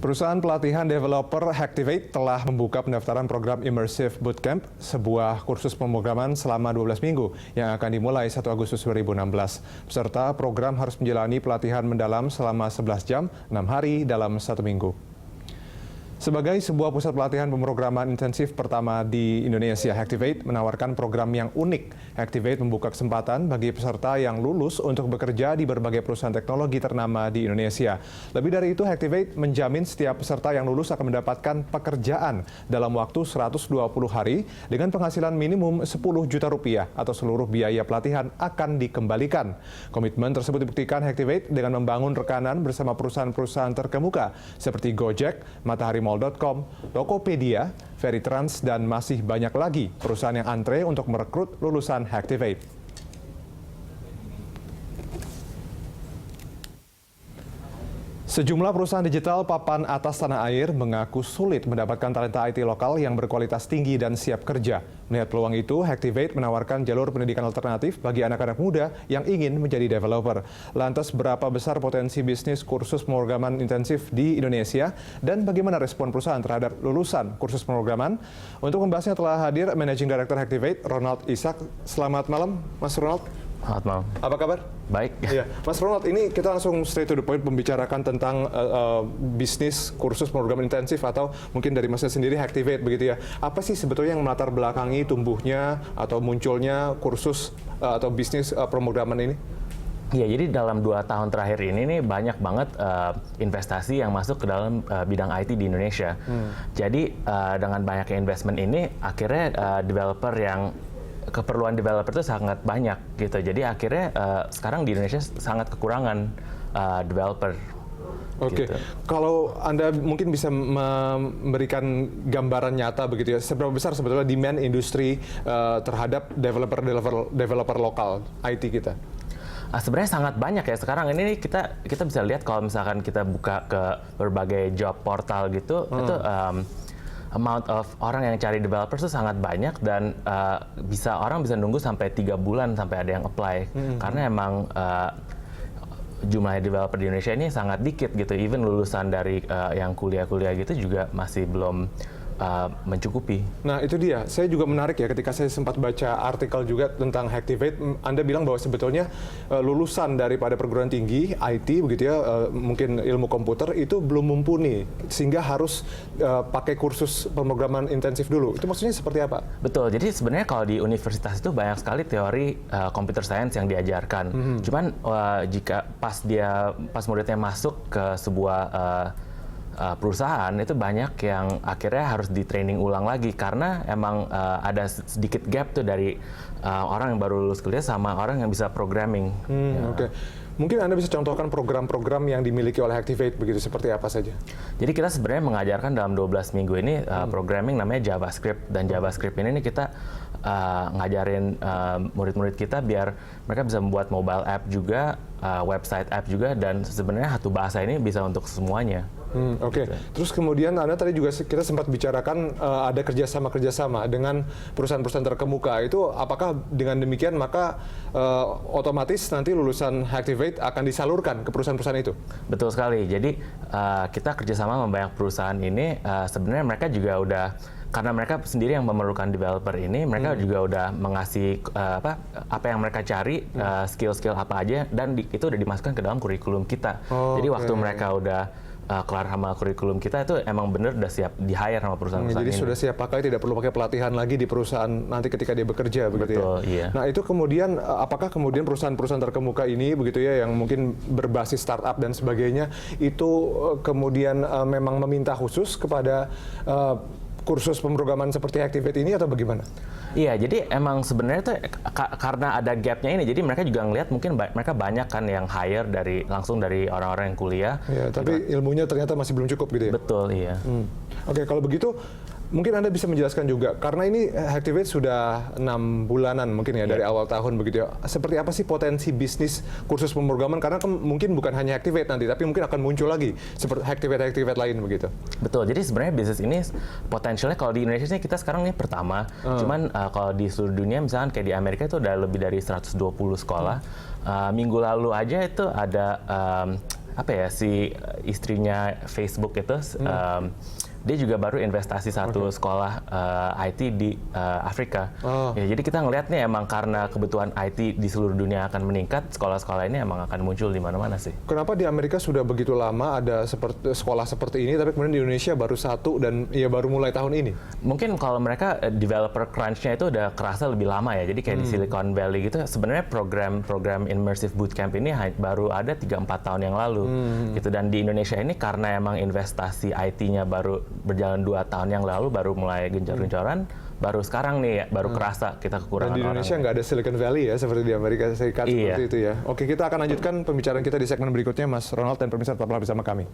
Perusahaan pelatihan developer Hacktivate telah membuka pendaftaran program Immersive Bootcamp, sebuah kursus pemrograman selama 12 minggu yang akan dimulai 1 Agustus 2016. Peserta program harus menjalani pelatihan mendalam selama 11 jam, 6 hari dalam 1 minggu. Sebagai sebuah pusat pelatihan pemrograman intensif pertama di Indonesia, Hacktivate menawarkan program yang unik. Hacktivate membuka kesempatan bagi peserta yang lulus untuk bekerja di berbagai perusahaan teknologi ternama di Indonesia. Lebih dari itu, Hacktivate menjamin setiap peserta yang lulus akan mendapatkan pekerjaan dalam waktu 120 hari dengan penghasilan minimum 10 juta rupiah atau seluruh biaya pelatihan akan dikembalikan. Komitmen tersebut dibuktikan Hacktivate dengan membangun rekanan bersama perusahaan-perusahaan terkemuka seperti Gojek, Mataharimall.com, Tokopedia, Veritrans, dan masih banyak lagi perusahaan yang antre untuk merekrut lulusan Hacktivate. Sejumlah perusahaan digital papan atas tanah air mengaku sulit mendapatkan talenta IT lokal yang berkualitas tinggi dan siap kerja. Melihat peluang itu, Hacktivate menawarkan jalur pendidikan alternatif bagi anak-anak muda yang ingin menjadi developer. Lantas, berapa besar potensi bisnis kursus pemrograman intensif di Indonesia dan bagaimana respon perusahaan terhadap lulusan kursus pemrograman? Untuk membahasnya telah hadir Managing Director Hacktivate, Ronald Ishak. Selamat malam, Mas Ronald. Selamat malam. Apa kabar? Baik. Ya, Mas Ronald, ini kita langsung straight to the point membicarakan tentang bisnis kursus pemrograman intensif atau mungkin dari Mas sendiri Hacktivate begitu ya. Apa sih sebetulnya yang melatar belakangi tumbuhnya atau munculnya kursus atau bisnis pemrograman ini? Ya, jadi dalam 2 tahun terakhir ini nih banyak banget investasi yang masuk ke dalam bidang IT di Indonesia. Jadi dengan banyaknya investment ini akhirnya developer yang keperluan developer itu sangat banyak gitu. Jadi akhirnya sekarang di Indonesia sangat kekurangan developer. Oke, gitu. Kalau Anda mungkin bisa memberikan gambaran nyata begitu ya, seberapa besar sebetulnya demand industri terhadap developer lokal IT kita? Sebenarnya sangat banyak ya. Sekarang ini kita bisa lihat kalau misalkan kita buka ke berbagai job portal gitu, itu amount of orang yang cari developer itu sangat banyak dan orang bisa nunggu sampai 3 bulan sampai ada yang apply karena emang jumlah developer di Indonesia ini sangat dikit gitu. Even lulusan dari yang kuliah-kuliah gitu juga masih belum mencukupi. Nah, itu dia. Saya juga menarik ya ketika saya sempat baca artikel juga tentang Hacktivate. Anda bilang bahwa sebetulnya lulusan daripada perguruan tinggi IT begitu ya, mungkin ilmu komputer itu belum mumpuni sehingga harus pakai kursus pemrograman intensif dulu. Itu maksudnya seperti apa? Betul. Jadi sebenarnya kalau di universitas itu banyak sekali teori computer science yang diajarkan. Cuman jika pas muridnya masuk ke sebuah perusahaan itu banyak yang akhirnya harus di training ulang lagi karena emang ada sedikit gap tuh dari orang yang baru lulus kuliah sama orang yang bisa programming. Oke. Mungkin Anda bisa contohkan program-program yang dimiliki oleh Hacktivate begitu, seperti apa saja? Jadi kita sebenarnya mengajarkan dalam 12 minggu ini programming namanya JavaScript, dan JavaScript ini kita ngajarin murid-murid kita biar mereka bisa membuat mobile app juga, website app juga, dan sebenarnya satu bahasa ini bisa untuk semuanya. Oke. Terus kemudian Anda tadi juga kita sempat bicarakan ada kerjasama dengan perusahaan-perusahaan terkemuka. Itu apakah dengan demikian maka otomatis nanti lulusan Hacktivate akan disalurkan ke perusahaan-perusahaan itu? Betul sekali. Jadi kita kerjasama sama banyak perusahaan ini. Sebenarnya mereka juga udah, karena mereka sendiri yang memerlukan developer ini, mereka juga udah mengasih apa yang mereka cari, skill-skill apa aja, dan itu udah dimasukkan ke dalam kurikulum kita. Jadi waktu mereka udah kelar sama kurikulum kita itu emang bener udah siap di-hire sama perusahaan-perusahaan jadi ini. sudah siap pakai, tidak perlu pakai pelatihan lagi di perusahaan nanti ketika dia bekerja begitu. Betul, ya. iya. Nah, itu kemudian apakah kemudian perusahaan-perusahaan terkemuka ini begitu ya yang mungkin berbasis startup dan sebagainya itu kemudian memang meminta khusus kepada kursus pemrograman seperti Hacktivate ini atau bagaimana? Iya, jadi emang sebenarnya tuh karena ada gapnya ini, jadi mereka juga ngelihat mungkin mereka banyak kan yang hire langsung dari orang-orang yang kuliah. Ya, tapi ilmunya ternyata masih belum cukup gitu ya? Betul, iya. Oke, kalau begitu mungkin Anda bisa menjelaskan juga, karena ini Hacktivate sudah 6 bulanan mungkin ya dari awal tahun begitu ya. Seperti apa sih potensi bisnis kursus pemrograman? Karena mungkin bukan hanya Hacktivate nanti, tapi mungkin akan muncul lagi seperti Hacktivate lain begitu. Betul, jadi sebenarnya bisnis ini potensialnya kalau di Indonesia kita sekarang ini pertama. Cuman kalau di seluruh dunia misalkan kayak di Amerika itu udah lebih dari 120 sekolah. Minggu lalu aja itu ada apa ya, si istrinya Facebook itu dia juga baru investasi satu sekolah IT di Afrika. Ya, jadi kita ngelihat nih emang karena kebutuhan IT di seluruh dunia akan meningkat, sekolah-sekolah ini emang akan muncul di mana-mana sih. Kenapa di Amerika sudah begitu lama ada sekolah seperti ini, tapi kemudian di Indonesia baru satu dan ya baru mulai tahun ini? Mungkin kalau mereka developer crunch-nya itu udah kerasa lebih lama ya. Jadi kayak di Silicon Valley gitu, sebenarnya program immersive bootcamp ini baru ada 3-4 tahun yang lalu. Gitu. Dan di Indonesia ini karena emang investasi IT-nya baru berjalan 2 tahun yang lalu, baru mulai gencar-gencaran, baru sekarang nih baru kerasa kita kekurangan orang. Dan di Indonesia nggak ada Silicon Valley ya, seperti di Amerika Serikat seperti itu ya. Oke, kita akan lanjutkan pembicaraan kita di segmen berikutnya, Mas Ronald dan pemirsa tetaplah bersama kami.